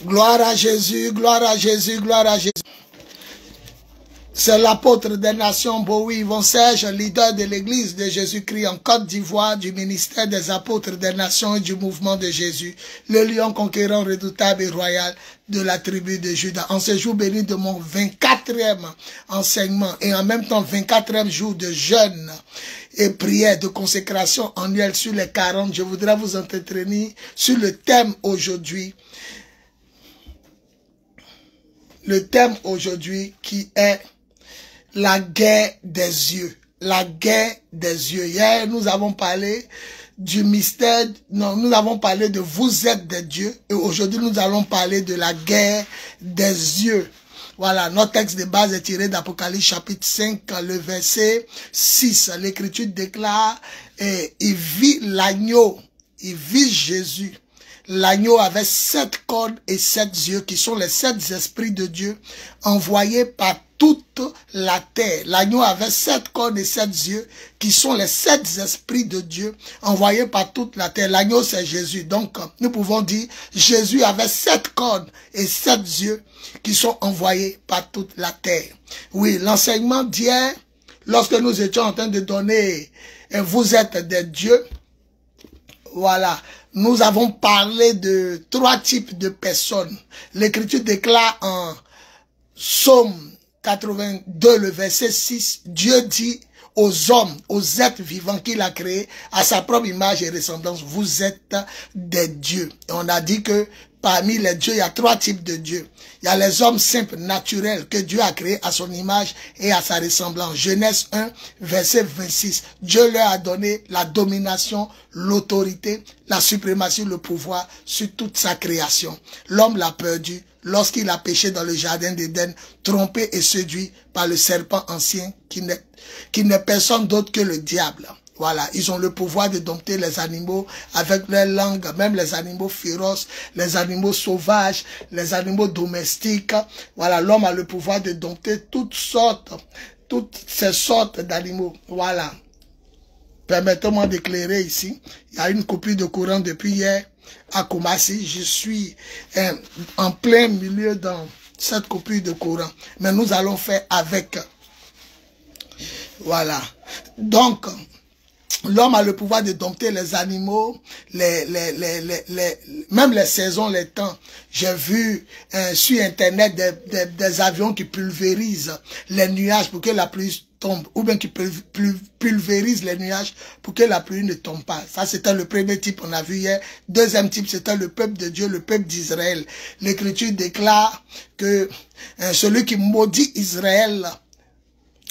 Gloire à Jésus, gloire à Jésus, gloire à Jésus. C'est l'apôtre des nations, Bowie Yvon Serge, leader de l'église de Jésus-Christ en Côte d'Ivoire, du ministère des apôtres des nations et du mouvement de Jésus, le lion conquérant redoutable et royal de la tribu de Juda. En ce jour béni de mon 24e enseignement et en même temps 24e jour de jeûne et prière de consécration annuelle sur les 40, je voudrais vous entretenir sur le thème aujourd'hui. Le thème aujourd'hui qui est la guerre des yeux. La guerre des yeux. Hier, nous avons parlé du mystère. Non, nous avons parlé de vous êtes des dieux. Et aujourd'hui, nous allons parler de la guerre des yeux. Voilà, notre texte de base est tiré d'Apocalypse chapitre 5, le verset 6. L'Écriture déclare, il vit l'agneau, il vit Jésus. L'agneau avait 7 cornes et 7 yeux qui sont les 7 esprits de Dieu envoyés par toute la terre. L'agneau avait 7 cornes et 7 yeux qui sont les 7 esprits de Dieu envoyés par toute la terre. L'agneau c'est Jésus. Donc nous pouvons dire Jésus avait 7 cornes et 7 yeux qui sont envoyés par toute la terre. Oui, l'enseignement d'hier, lorsque nous étions en train de donner vous êtes des dieux, voilà, nous avons parlé de 3 types de personnes. L'Écriture déclare en Psaume 82, le verset 6, Dieu dit aux hommes, aux êtres vivants qu'il a créés, à sa propre image et ressemblance, vous êtes des dieux. Et on a dit que parmi les dieux, il y a 3 types de dieux. Il y a les hommes simples, naturels, que Dieu a créés à son image et à sa ressemblance. Genèse 1, verset 26. Dieu leur a donné la domination, l'autorité, la suprématie, le pouvoir sur toute sa création. L'homme l'a perdu lorsqu'il a péché dans le jardin d'Éden, trompé et séduit par le serpent ancien qui n'est personne d'autre que le diable. Voilà, ils ont le pouvoir de dompter les animaux avec leur langue, même les animaux féroces, les animaux sauvages, les animaux domestiques. Voilà, l'homme a le pouvoir de dompter toutes ces sortes d'animaux. Voilà. Permettez-moi d'éclairer ici. Il y a une coupure de courant depuis hier à Koumassi. Je suis en plein milieu dans cette coupure de courant. Mais nous allons faire avec. Voilà. Donc, l'homme a le pouvoir de dompter les animaux, même les saisons, les temps. J'ai vu sur Internet des avions qui pulvérisent les nuages pour que la pluie tombe, ou bien qui pulvérisent les nuages pour que la pluie ne tombe pas. Ça, c'était le premier type qu'on a vu hier. Deuxième type, c'était le peuple de Dieu, le peuple d'Israël. L'Écriture déclare que celui qui maudit Israël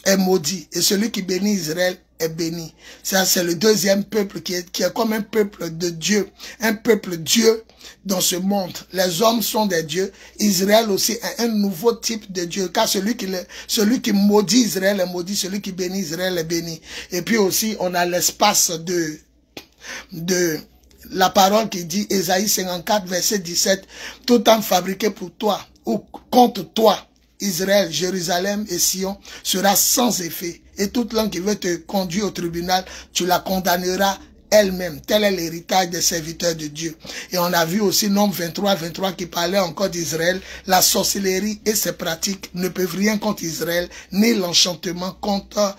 est maudit, et celui qui bénit Israël est béni. Ça, c'est le deuxième peuple qui est comme un peuple de Dieu, un peuple Dieu dans ce monde. Les hommes sont des dieux. Israël aussi est un nouveau type de Dieu, car celui qui maudit Israël est maudit, celui qui bénit Israël est béni. Et puis aussi, on a l'espace de la parole qui dit, Ésaïe 54, verset 17, tout homme fabriqué pour toi, ou contre toi, Israël, Jérusalem et Sion sera sans effet. Et toute langue qui veut te conduire au tribunal, tu la condamneras elle-même. Tel est l'héritage des serviteurs de Dieu. Et on a vu aussi Nombre 23, 23 qui parlait encore d'Israël. La sorcellerie et ses pratiques ne peuvent rien contre Israël, ni l'enchantement contre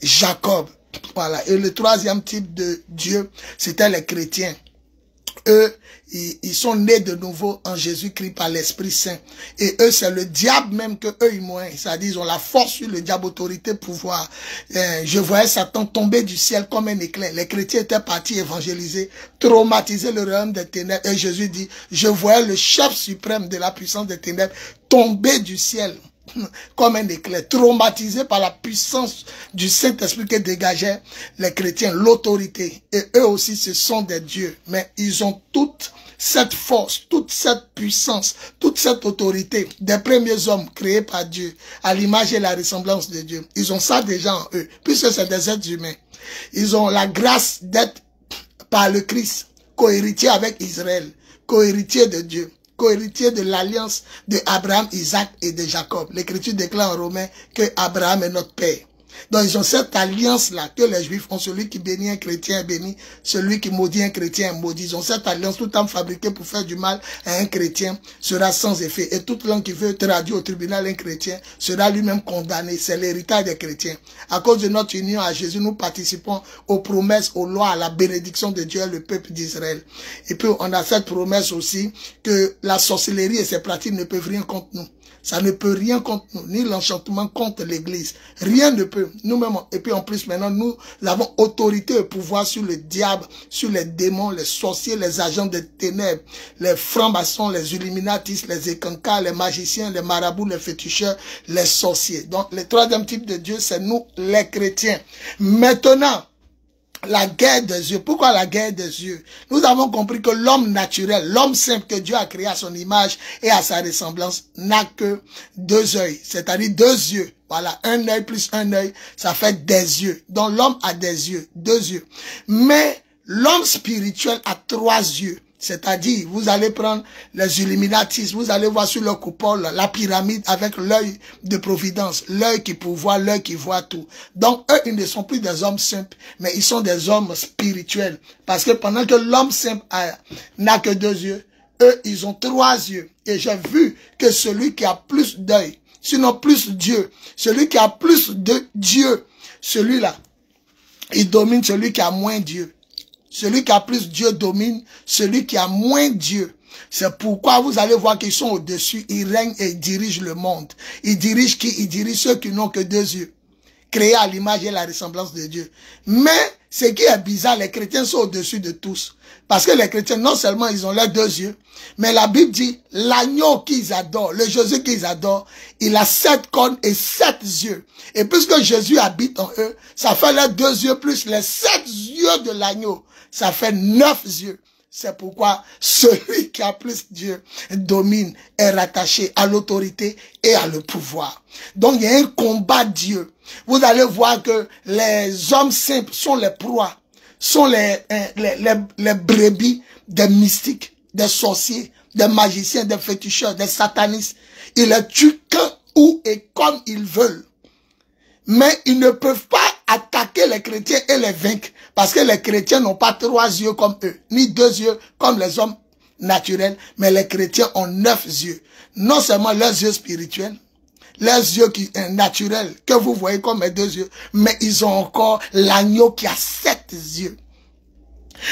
Jacob. Voilà. Et le troisième type de Dieu, c'était les chrétiens. Eux, ils sont nés de nouveau en Jésus-Christ par l'Esprit Saint. Et eux, c'est le diable même que eux, ils moins. C'est-à-dire, ils ont la force sur le diable, autorité, pouvoir. Je voyais Satan tomber du ciel comme un éclair. Les chrétiens étaient partis évangéliser, traumatiser le royaume des ténèbres. Et Jésus dit, je voyais le chef suprême de la puissance des ténèbres tomber du ciel comme un éclair, traumatisé par la puissance du Saint-Esprit que dégageaient les chrétiens, l'autorité. Et eux aussi, ce sont des dieux. Mais ils ont toute cette force, toute cette puissance, toute cette autorité des premiers hommes créés par Dieu, à l'image et la ressemblance de Dieu. Ils ont ça déjà en eux, puisque c'est des êtres humains. Ils ont la grâce d'être par le Christ, co-héritier avec Israël, co-héritier de Dieu, co-héritier de l'alliance de Abraham, Isaac et de Jacob. L'Écriture déclare en Romains que Abraham est notre père. Donc ils ont cette alliance-là que les Juifs ont. Celui qui bénit un chrétien est béni, celui qui maudit un chrétien est maudit. Ils ont cette alliance, tout en fabriqué pour faire du mal à un chrétien sera sans effet. Et toute langue qui veut traduire au tribunal un chrétien sera lui-même condamné. C'est l'héritage des chrétiens. À cause de notre union à Jésus, nous participons aux promesses, aux lois, à la bénédiction de Dieu et le peuple d'Israël. Et puis on a cette promesse aussi que la sorcellerie et ses pratiques ne peuvent rien contre nous. Ça ne peut rien contre nous, ni l'enchantement contre l'église. Rien ne peut. Nous-mêmes, et puis en plus maintenant, nous avons autorité et pouvoir sur le diable, sur les démons, les sorciers, les agents des ténèbres, les francs-maçons, les illuminatistes, les écancars, les magiciens, les marabouts, les féticheurs, les sorciers. Donc, le troisième type de Dieu, c'est nous, les chrétiens. Maintenant, la guerre des yeux. Pourquoi la guerre des yeux? Nous avons compris que l'homme naturel, l'homme simple que Dieu a créé à son image et à sa ressemblance, n'a que deux yeux, c'est-à-dire deux yeux. Voilà, un œil plus un œil, ça fait des yeux. Donc l'homme a des yeux, deux yeux. Mais l'homme spirituel a trois yeux. C'est-à-dire, vous allez prendre les illuminatistes, vous allez voir sur leur coupole la pyramide avec l'œil de providence, l'œil qui pourvoit, l'œil qui voit tout. Donc, eux, ils ne sont plus des hommes simples, mais ils sont des hommes spirituels. Parce que pendant que l'homme simple n'a que deux yeux, eux, ils ont trois yeux. Et j'ai vu que celui qui a plus d'œil, sinon plus Dieu, celui qui a plus de Dieu, celui-là, il domine celui qui a moins Dieu. Celui qui a plus Dieu domine celui qui a moins Dieu. C'est pourquoi vous allez voir qu'ils sont au-dessus, ils règnent et ils dirigent le monde. Ils dirigent qui? Ils dirigent ceux qui n'ont que deux yeux, créés à l'image et la ressemblance de Dieu. Mais ce qui est bizarre, les chrétiens sont au-dessus de tous. Parce que les chrétiens, non seulement ils ont leurs deux yeux, mais la Bible dit, l'agneau qu'ils adorent, le Jésus qu'ils adorent, il a 7 cornes et 7 yeux. Et puisque Jésus habite en eux, ça fait les 2 yeux plus les 7 yeux de l'agneau. Ça fait 9 yeux. C'est pourquoi celui qui a plus Dieu domine, est rattaché à l'autorité et à le pouvoir. Donc il y a un combat Dieu. Vous allez voir que les hommes simples sont les proies, sont les brebis des mystiques, des sorciers, des magiciens, des féticheurs, des satanistes. Ils les tuent quand, où et comme ils veulent. Mais ils ne peuvent pas attaquer les chrétiens et les vaincre. Parce que les chrétiens n'ont pas 3 yeux comme eux, ni 2 yeux comme les hommes naturels, mais les chrétiens ont 9 yeux. Non seulement leurs yeux spirituels, leurs yeux qui sont naturels, que vous voyez comme mes 2 yeux, mais ils ont encore l'agneau qui a 7 yeux.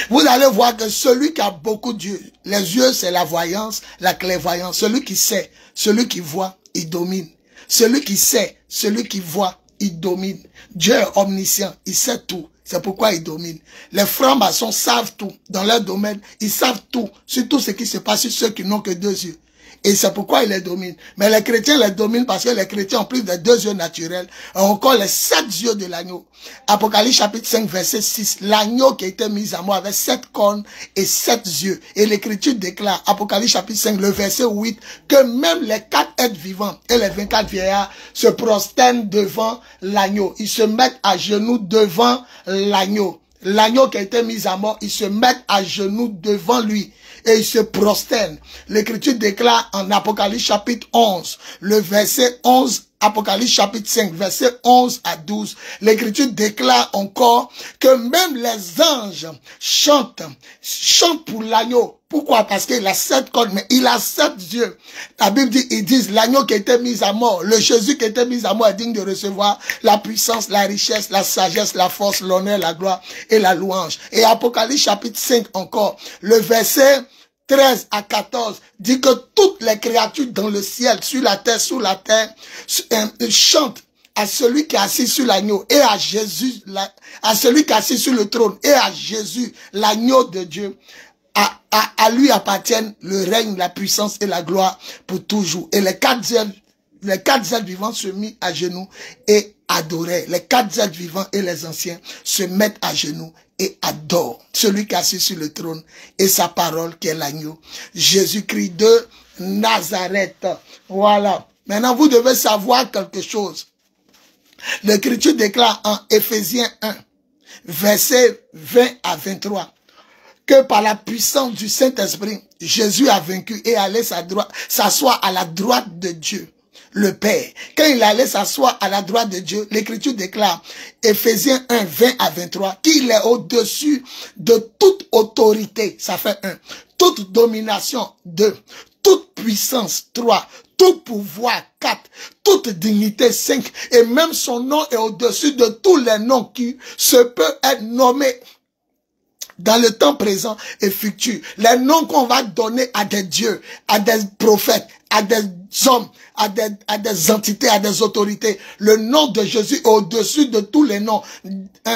Vous allez voir que celui qui a beaucoup d'yeux, les yeux c'est la voyance, la clairvoyance. Celui qui sait, celui qui voit, il domine. Celui qui sait, celui qui voit, il domine. Dieu est omniscient, il sait tout. C'est pourquoi il domine. Les francs-maçons savent tout. Dans leur domaine, ils savent tout. Sur tout ce qui se passe sur ceux qui n'ont que 2 yeux. Et c'est pourquoi il les domine. Mais les chrétiens les dominent parce que les chrétiens, en plus des 2 yeux naturels, ont encore les 7 yeux de l'agneau. Apocalypse chapitre 5, verset 6. L'agneau qui a été mis à mort avait 7 cornes et 7 yeux. Et l'écriture déclare, Apocalypse chapitre 5, le verset 8, que même les 4 êtres vivants et les 24 vieillards se prosternent devant l'agneau. Ils se mettent à genoux devant l'agneau. L'agneau qui a été mis à mort, ils se mettent à genoux devant lui. Et ils se prosternent. L'écriture déclare en Apocalypse chapitre 11, le verset 11, Apocalypse chapitre 5, verset 11 à 12. L'écriture déclare encore que même les anges chantent pour l'agneau. Pourquoi? Parce qu'il a 7 cornes, mais il a 7 yeux. La Bible dit, ils disent, l'agneau qui a été mis à mort, le Jésus qui a été mis à mort est digne de recevoir la puissance, la richesse, la sagesse, la force, l'honneur, la gloire et la louange. Et Apocalypse chapitre 5 encore, le verset 13 à 14 dit que toutes les créatures dans le ciel, sur la terre, sous la terre, chantent à celui qui est assis sur l'agneau et à Jésus, à celui qui est assis sur le trône et à Jésus, l'agneau de Dieu. À lui appartiennent le règne, la puissance et la gloire pour toujours. Et les 4 êtres vivants se mirent à genoux et adoraient. Les 4 êtres vivants et les anciens se mettent à genoux et adorent celui qui est assis sur le trône et sa parole qui est l'agneau. Jésus-Christ de Nazareth. Voilà. Maintenant, vous devez savoir quelque chose. L'Écriture déclare en Éphésiens 1, versets 20 à 23, que par la puissance du Saint-Esprit, Jésus a vaincu et allé s'asseoir à la droite de Dieu. le Père. Quand il allait s'asseoir à la droite de Dieu, l'Écriture déclare, Éphésiens 1, 20 à 23, qu'il est au-dessus de toute autorité, ça fait 1, toute domination, 2, toute puissance, 3, tout pouvoir, 4, toute dignité, 5, et même son nom est au-dessus de tous les noms qui se peut être nommés dans le temps présent et futur. Les noms qu'on va donner à des dieux, à des prophètes, à des hommes, à des entités, à des autorités. Le nom de Jésus est au-dessus de tous les noms,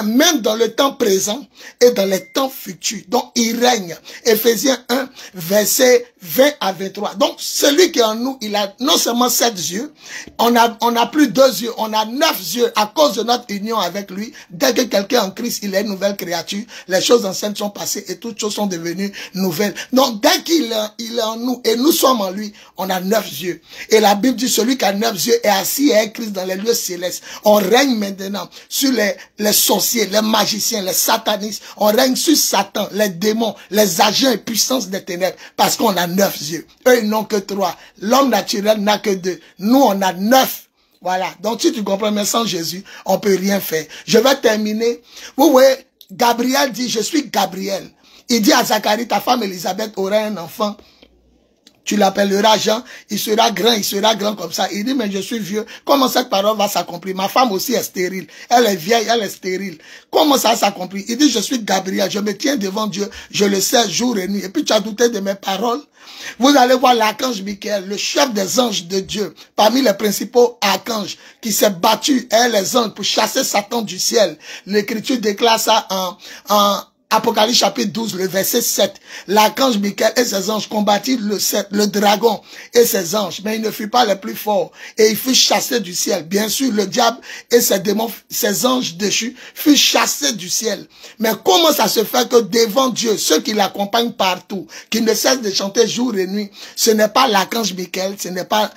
même dans le temps présent et dans les temps futurs. Donc, il règne. Éphésiens 1, verset 20 à 23. Donc, celui qui est en nous, il a non seulement 7 yeux, on a plus 2 yeux, on a 9 yeux à cause de notre union avec lui. Dès que quelqu'un est en Christ, il est une nouvelle créature. Les choses anciennes sont passées et toutes choses sont devenues nouvelles. Donc, dès qu'il est en nous et nous sommes en lui, on a 9 yeux. Et la Bible dit, celui qui a 9 yeux est assis et est Christ dans les lieux célestes. On règne maintenant sur les sorciers, les magiciens, les satanistes. On règne sur Satan, les démons, les agents et puissances des ténèbres. Parce qu'on a 9 yeux. Eux, ils n'ont que 3. L'homme naturel n'a que 2. Nous, on a 9. Voilà. Donc, si tu comprends, mais sans Jésus, on peut rien faire. Je vais terminer. Vous voyez, Gabriel dit, je suis Gabriel. Il dit à Zacharie, ta femme Élisabeth aura un enfant. Tu l'appelleras Jean, il sera grand comme ça. Il dit, mais je suis vieux. Comment cette parole va s'accomplir? Ma femme aussi est stérile. Elle est vieille, elle est stérile. Comment ça s'accomplit? Il dit, je suis Gabriel, je me tiens devant Dieu, je le sais jour et nuit. Et puis tu as douté de mes paroles? Vous allez voir l'archange Michael, le chef des anges de Dieu, parmi les principaux archanges, qui s'est battu, les anges, pour chasser Satan du ciel. L'Écriture déclare ça en Apocalypse chapitre 12, le verset 7. L'archange Michael et ses anges combattirent le dragon et ses anges, mais ils ne furent pas les plus forts. Et ils furent chassés du ciel. Bien sûr, le diable et ses démons, ses anges déchus, furent chassés du ciel. Mais comment ça se fait que devant Dieu, ceux qui l'accompagnent partout, qui ne cessent de chanter jour et nuit, ce n'est pas l'archange Michael, ce n'est pas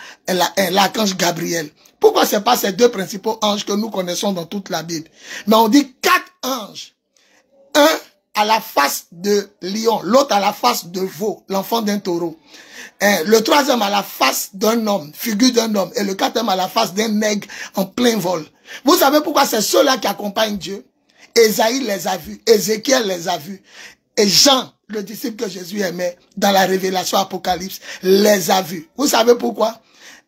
l'archange Gabriel? Pourquoi ce n'est pas ces deux principaux anges que nous connaissons dans toute la Bible? Mais on dit 4 anges. Un à la face de lion, l'autre à la face de veau, l'enfant d'un taureau. Le troisième à la face d'un homme, figure d'un homme. Et le quatrième à la face d'un nègre en plein vol. Vous savez pourquoi c'est ceux-là qui accompagnent Dieu? Ésaïe les a vus, Ézéchiel les a vus. Et Jean, le disciple que Jésus aimait, dans la révélation Apocalypse, les a vus. Vous savez pourquoi?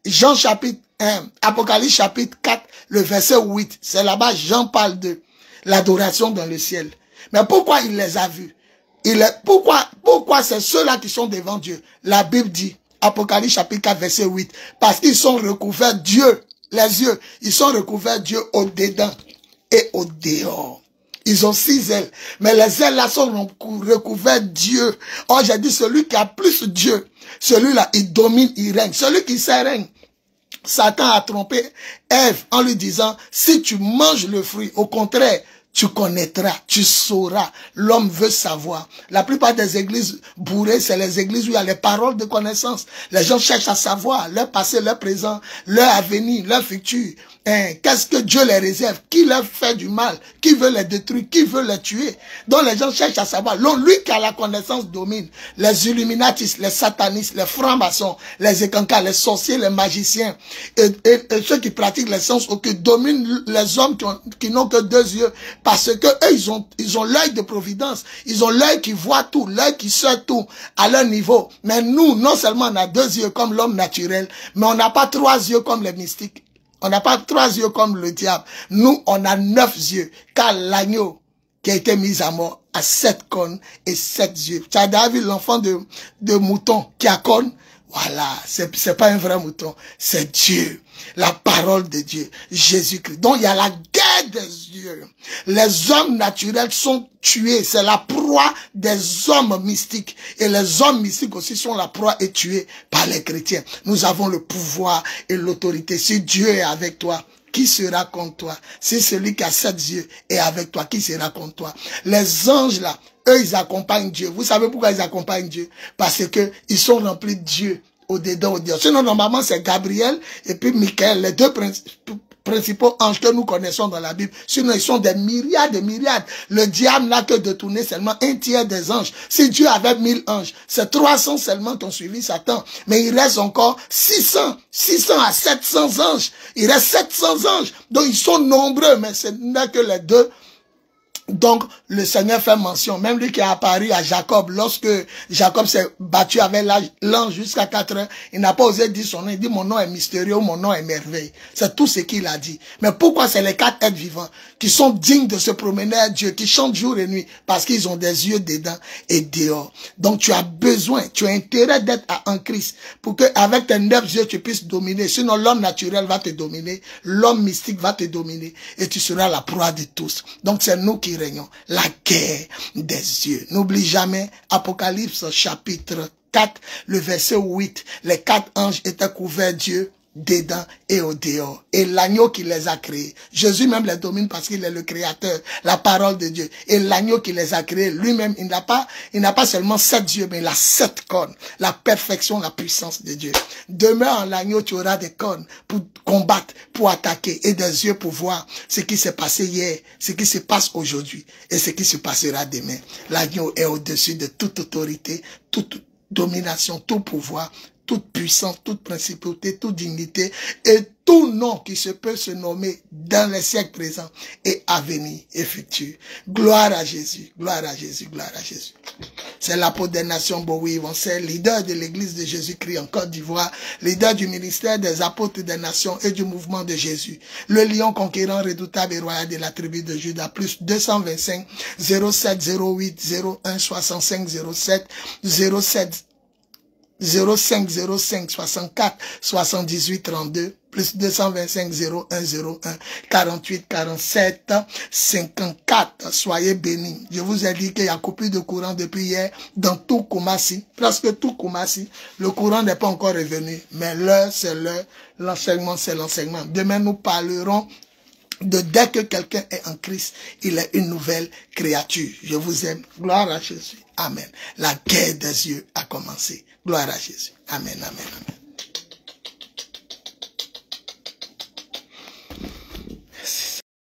Jean chapitre 1, Apocalypse chapitre 4, le verset 8. C'est là-bas, Jean parle de l'adoration dans le ciel. Mais pourquoi il les a vus? Pourquoi c'est ceux-là qui sont devant Dieu? La Bible dit, Apocalypse chapitre 4, verset 8, parce qu'ils sont recouverts Dieu, les yeux, ils sont recouverts Dieu au dedans et au dehors. Ils ont 6 ailes, mais les ailes là sont recouverts Dieu. Or, j'ai dit, celui qui a plus Dieu, celui-là, il domine, il règne. Celui qui sait règne. Satan a trompé Ève en lui disant, si tu manges le fruit, au contraire, tu connaîtras, tu sauras. L'homme veut savoir. La plupart des églises bourrées, c'est les églises où il y a les paroles de connaissance. Les gens cherchent à savoir leur passé, leur présent, leur avenir, leur futur. Qu'est-ce que Dieu les réserve? Qui leur fait du mal? Qui veut les détruire? Qui veut les tuer? Donc les gens cherchent à savoir. Lui qui a la connaissance domine. Les illuminatistes, les satanistes, les francs-maçons, les écancas, les sorciers, les magiciens et ceux qui pratiquent les sciences occultes dominent les hommes qui n'ont que 2 yeux. Parce que eux, ils ont l'œil de providence. Ils ont l'œil qui voit tout, l'œil qui sait tout à leur niveau. Mais nous, non seulement on a 2 yeux comme l'homme naturel, mais on n'a pas 3 yeux comme les mystiques. On n'a pas 3 yeux comme le diable. Nous, on a 9 yeux. Car l'agneau qui a été mis à mort a 7 cornes et 7 yeux. Tu as déjà vu l'enfant de mouton qui a cornes? Voilà, c'est pas un vrai mouton, c'est Dieu, la parole de Dieu, Jésus-Christ. Donc il y a la guerre des yeux. Les hommes naturels sont tués, c'est la proie des hommes mystiques. Et les hommes mystiques aussi sont la proie et tués par les chrétiens. Nous avons le pouvoir et l'autorité. Si Dieu est avec toi, qui sera contre toi? Si celui qui a 7 yeux est avec toi, qui sera contre toi? Les anges là, eux, ils accompagnent Dieu. Vous savez pourquoi ils accompagnent Dieu? Parce que ils sont remplis de Dieu au dedans, au dehors. Sinon, normalement, c'est Gabriel et puis Michael, les deux principaux anges que nous connaissons dans la Bible. Sinon, ils sont des myriades et myriades. Le diable n'a que de tourner seulement un tiers des anges. Si Dieu avait 1000 anges, c'est 300 seulement qui ont suivi Satan. Mais il reste encore 600 à 700 anges. Il reste 700 anges. Donc, ils sont nombreux, mais ce n'est que les deux. Donc, le Seigneur fait mention, même lui qui a apparu à Jacob, lorsque Jacob s'est battu avec l'ange jusqu'à 4 heures, il n'a pas osé dire son nom, il dit mon nom est mystérieux, mon nom est merveille. C'est tout ce qu'il a dit. Mais pourquoi c'est les 4 êtres vivants qui sont dignes de se promener à Dieu, qui chantent jour et nuit, parce qu'ils ont des yeux dedans et dehors. Donc, tu as besoin, tu as intérêt d'être en Christ, pour que avec tes 9 yeux, tu puisses dominer. Sinon, l'homme naturel va te dominer, l'homme mystique va te dominer, et tu seras la proie de tous. Donc, c'est nous qui régnons, la guerre des yeux. N'oublie jamais Apocalypse chapitre 4, le verset 8. Les 4 anges étaient couverts Dieu dedans et au dehors. Et l'agneau qui les a créés. Jésus même les domine parce qu'il est le créateur, la parole de Dieu. Et l'agneau qui les a créés, lui-même, il n'a pas seulement 7 yeux, mais il a 7 cornes. La perfection, la puissance de Dieu. Demeure en l'agneau, tu auras des cornes pour combattre, pour attaquer, et des yeux pour voir ce qui s'est passé hier, ce qui se passe aujourd'hui, et ce qui se passera demain. L'agneau est au-dessus de toute autorité, toute domination, tout pouvoir, toute puissance, toute principauté, toute dignité et tout nom qui se peut se nommer dans les siècles présents et à venir et futurs. Gloire à Jésus, gloire à Jésus, gloire à Jésus. C'est l'apôtre des nations Bowie Yvancel, leader de l'église de Jésus-Christ en Côte d'Ivoire, leader du ministère des apôtres des nations et du mouvement de Jésus. Le lion conquérant redoutable et royal de la tribu de Juda, plus 225 07 08 01 65 07 07 05 05 64 78 32 plus 225 01 01 48 47 54. Soyez bénis. Je vous ai dit qu'il y a coupure de courant depuis hier dans tout Koumassi, presque tout Koumassi. Le courant n'est pas encore revenu, mais l'heure c'est l'heure, l'enseignement c'est l'enseignement. Demain nous parlerons de dès que quelqu'un est en Christ, il est une nouvelle créature. Je vous aime. Gloire à Jésus. Amen. La guerre des yeux a commencé. Gloire à Jésus. Amen, amen, amen.